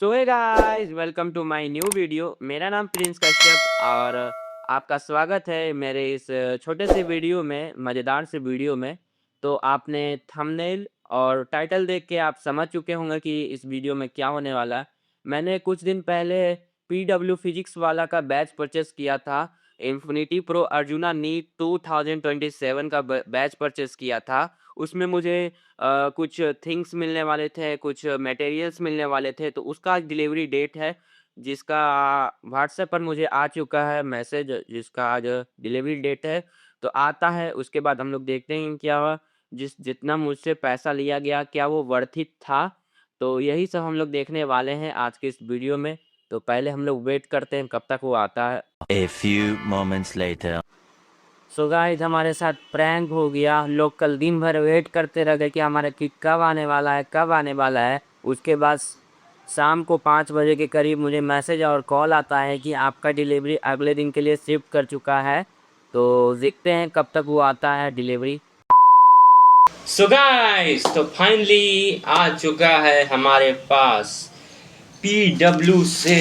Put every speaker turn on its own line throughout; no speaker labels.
So hey guys, welcome to my new video. मेरा नाम Prince Kashyap और आपका स्वागत है मेरे इस छोटे से वीडियो में, मज़ेदार से वीडियो में। तो आपने थंबनेल और टाइटल देख के आप समझ चुके होंगे कि इस वीडियो में क्या होने वाला है। मैंने कुछ दिन पहले पीडब्ल्यू फिजिक्स वाला का बैच परचेस किया था। इन्फिनिटी प्रो अर्जुना नीट 2027 का बैच परचेस किया था। उसमें मुझे कुछ थिंग्स मिलने वाले थे, कुछ मटेरियल्स मिलने वाले थे, तो उसका आज डिलीवरी डेट है, जिसका व्हाट्सएप पर मुझे आ चुका है मैसेज, जिसका आज डिलीवरी डेट है। तो आता है, उसके बाद हम लोग देखते हैं क्या हुआ, जितना मुझसे पैसा लिया गया क्या वो वर्थ इट था। तो यही सब हम लोग देखने वाले हैं आज के इस वीडियो में। तो पहले हम लोग वेट करते हैं कब तक वो आता है।
A few moments later.
So guys, हमारे साथ प्रैंक हो गया। लोग कल दिन भर वेट करते रह गए कि हमारा किट कब आने वाला है, कब आने वाला है। उसके बाद शाम को 5 बजे के करीब मुझे मैसेज और कॉल आता है कि आपका डिलीवरी अगले दिन के लिए शिफ्ट कर चुका है। तो देखते हैं कब तक वो आता है डिलीवरी। सो गाइस, तो फाइनली आ चुका है हमारे पास पीडब्ल्यू से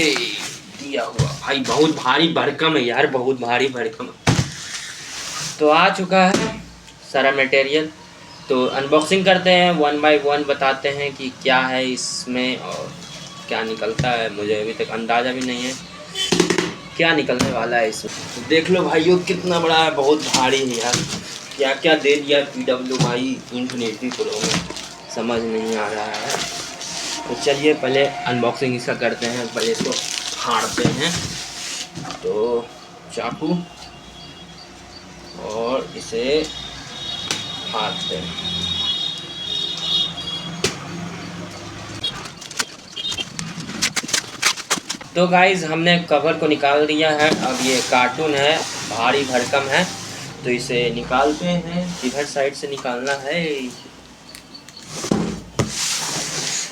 दिया हुआ। भाई बहुत भारी भरकम है यार, बहुत भारी भरकम। तो आ चुका है सारा मटेरियल। तो अनबॉक्सिंग करते हैं, वन बाय वन बताते हैं कि क्या है इसमें और क्या निकलता है। मुझे अभी तक अंदाज़ा भी नहीं है क्या निकलने वाला है इसमें। तो देख लो भाइयों, कितना बड़ा है, बहुत भारी है यार। क्या क्या दे दिया पीडब्ल्यू भाई इन्फिनिटी प्रो में, समझ नहीं आ रहा है। तो चलिए पहले अनबॉक्सिंग इसका करते हैं, पहले इसको फाड़ते हैं। तो चाकू और इसे फाड़ते हैं। तो गाइज, हमने कवर को निकाल दिया है। अब ये कार्टून है, भारी भरकम है, तो इसे निकालते हैं। किधर साइड से निकालना है,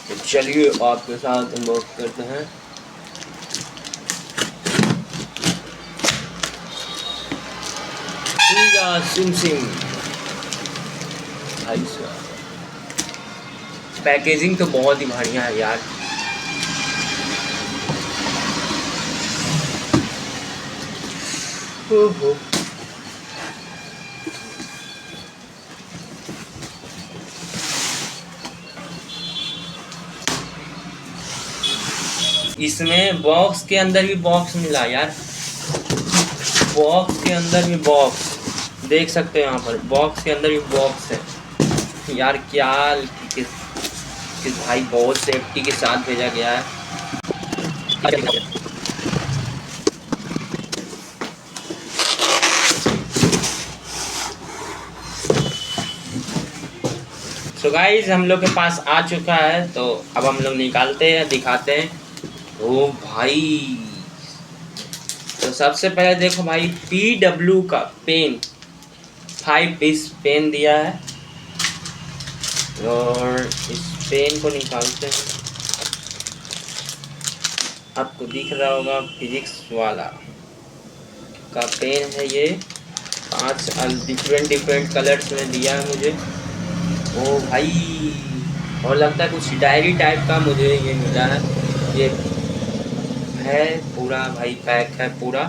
तो चलिए आपके साथ अनबॉक्स करते हैं। सिम सिम भाई साहब, पैकेजिंग तो बहुत ही बढ़िया है यार। ओहो, इसमें बॉक्स के अंदर भी बॉक्स मिला यार। बॉक्स के अंदर भी बॉक्स देख सकते हैं, यहाँ पर बॉक्स के अंदर भी बॉक्स है यार। क्या किस भाई, बहुत सेफ्टी के साथ भेजा गया है। सो गाइस, हम लोग के पास आ चुका है। तो अब हम लोग निकालते हैं, दिखाते हैं। ओ भाई, तो सबसे पहले देखो भाई, पीडब्ल्यू का पेन, 5 पीस पेन दिया है। और इस पेन को निकालते हैं। आपको दिख रहा होगा, फिजिक्स वाला का पेन है ये। 5 डिफरेंट कलर्स में दिया है मुझे। ओ भाई, और लगता है कुछ डायरी टाइप का मुझे ये मिला है। ये है पूरा भाई, पैक है पूरा।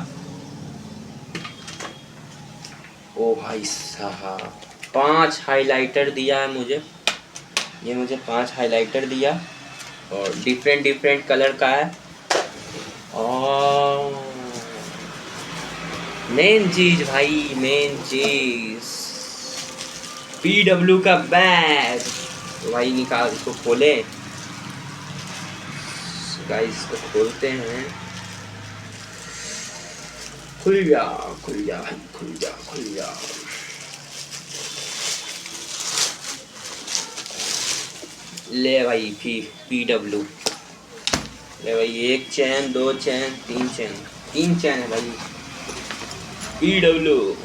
ओ भाई साहब, 5 हाइलाइटर दिया है मुझे। ये मुझे 5 हाइलाइटर दिया और डिफरेंट कलर का है। और मेन चीज भाई, मेन चीज, पीडब्ल्यू का बैग। तो भाई निकाल, इसको खोले गाइस, इसको खोलते हैं। खुल जा, खुल जा भाई, खुल जा, खुल जा। ले भाई, पीडब्ल्यू ले भाई। 1 चैन, 2 चैन, 3 चैन, 3 चैन है भाई पीडब्ल्यू।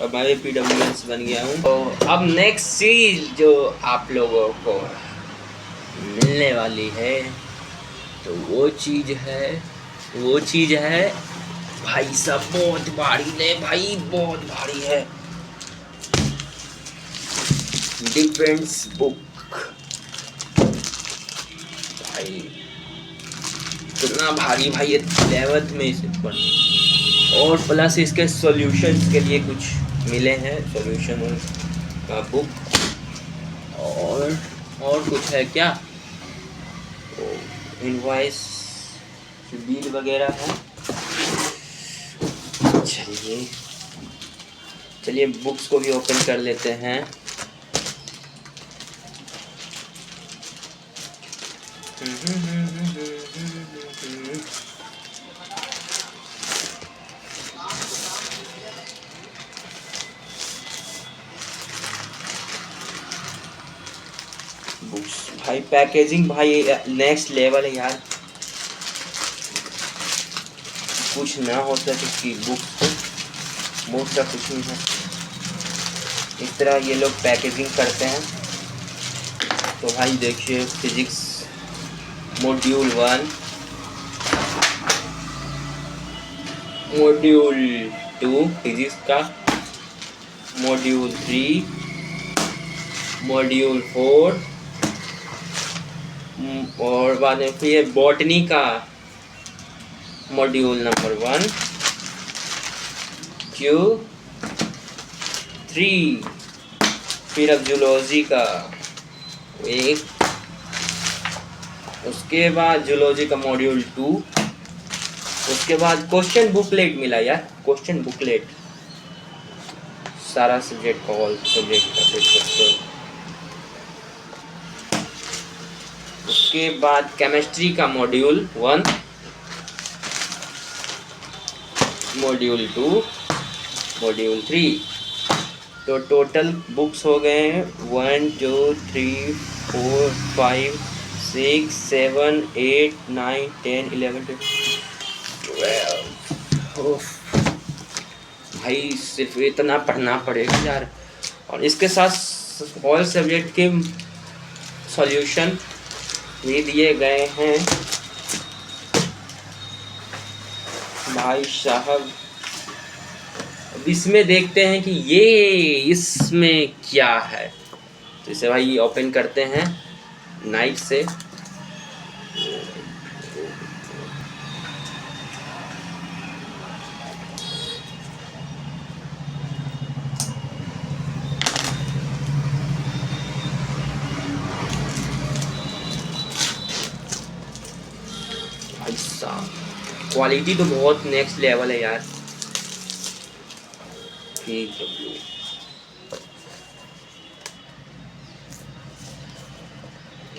अब मैं पीडब्ल्यूएस बन गया हूँ। तो अब नेक्स्ट चीज जो आप लोगों को मिलने वाली है, तो वो चीज है भाई साहब, बहुत भारी। ले भाई, बहुत भारी है। डिफेंस बुक भाई,
इतना भारी भाई 11th में इसे पढ़, और प्लस इसके सॉल्यूशंस के लिए कुछ मिले हैं, सॉल्यूशन का बुक, और कुछ है क्या, इनवॉइस बिल वगैरह है। चलिए बुक्स को भी ओपन कर लेते हैं। बुक्स भाई, पैकेजिंग भाई नेक्स्ट लेवल है यार, कुछ ना होता तो की बुक को मोस्ट का कुछ नहीं है। इस तरह ये लोग पैकेजिंग करते हैं। तो भाई देखिए, फिजिक्स मॉड्यूल 1, मॉड्यूल 2 फिजिक्स का, मॉड्यूल 3, मॉड्यूल 4, और बाद में फिर बॉटनी का मॉड्यूल नंबर 1, Q3, फिर अब जूलॉजी का एक, उसके बाद जूलॉजी का मॉड्यूल 2, उसके बाद क्वेश्चन बुकलेट मिला यार, क्वेश्चन बुकलेट सारा सब्जेक्ट का, ऑल सब्जेक्ट का। उसके बाद केमिस्ट्री का मॉड्यूल 1, मॉड्यूल 2, मॉड्यूल 3। तो टोटल बुक्स हो गए हैं 1 2 3 4 5 6 7 8 9 10 11 12। भाई सिर्फ इतना पढ़ना पड़ेगा यार, और इसके साथ ऑल सब्जेक्ट के सॉल्यूशन भी दिए गए हैं भाई साहब। अब इसमें देखते हैं कि ये इसमें क्या है। तो इसे भाई ओपन करते हैं नाइफ से। भाई साहब क्वालिटी तो बहुत नेक्स्ट लेवल है यार।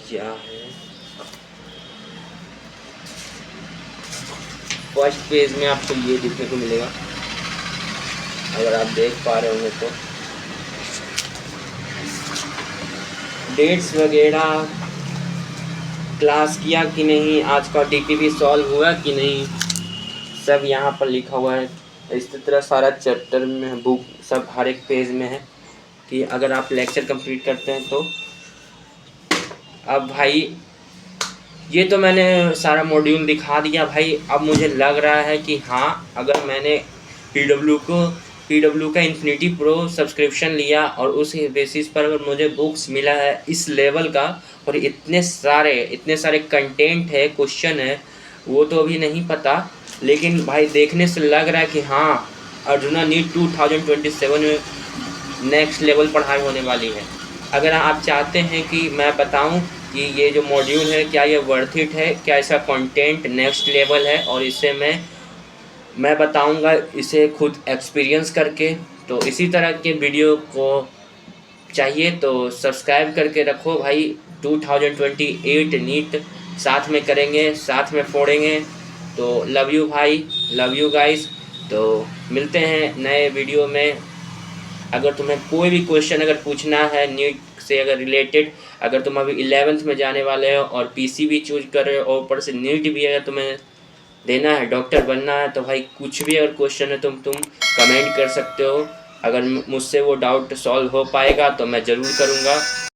क्या है फर्स्ट पेज में आपको ये देखने को मिलेगा, अगर आप देख पा रहे होंगे तो डेट्स वगैरह, क्लास किया कि नहीं, आज का डीपीपी सॉल्व हुआ कि नहीं, सब यहाँ पर लिखा हुआ है। इस तरह सारा चैप्टर में बुक सब हर एक पेज में है कि अगर आप लेक्चर कंप्लीट करते हैं तो। अब भाई ये तो मैंने सारा मॉड्यूल दिखा दिया भाई। अब मुझे लग रहा है कि हाँ, अगर मैंने पीडब्ल्यू का इन्फिनिटी प्रो सब्सक्रिप्शन लिया और उस बेसिस पर अगर मुझे बुक्स मिला है इस लेवल का, और इतने सारे कंटेंट है, क्वेश्चन है, वो तो अभी नहीं पता, लेकिन भाई देखने से लग रहा है कि हाँ, अर्जुना नीट 2027 में नेक्स्ट लेवल पढ़ाई होने वाली है। अगर आप चाहते हैं कि मैं बताऊं कि ये जो मॉड्यूल है क्या ये वर्थ इट है, क्या इसका कंटेंट नेक्स्ट लेवल है, और इसे मैं बताऊंगा इसे खुद एक्सपीरियंस करके। तो इसी तरह के वीडियो को चाहिए तो सब्सक्राइब करके रखो भाई। 2028 नीट साथ में करेंगे, साथ में फोड़ेंगे। तो लव यू भाई, लव यू गाइस। तो मिलते हैं नए वीडियो में। अगर तुम्हें कोई भी क्वेश्चन अगर पूछना है नीट से अगर रिलेटेड, अगर तुम अभी 11th में जाने वाले हो और पीसी भी चूज कर रहे हो और ऊपर से नीट भी अगर तुम्हें देना है, डॉक्टर बनना है, तो भाई कुछ भी अगर क्वेश्चन है तुम कमेंट कर सकते हो। अगर मुझसे वो डाउट सॉल्व हो पाएगा तो मैं ज़रूर करूँगा।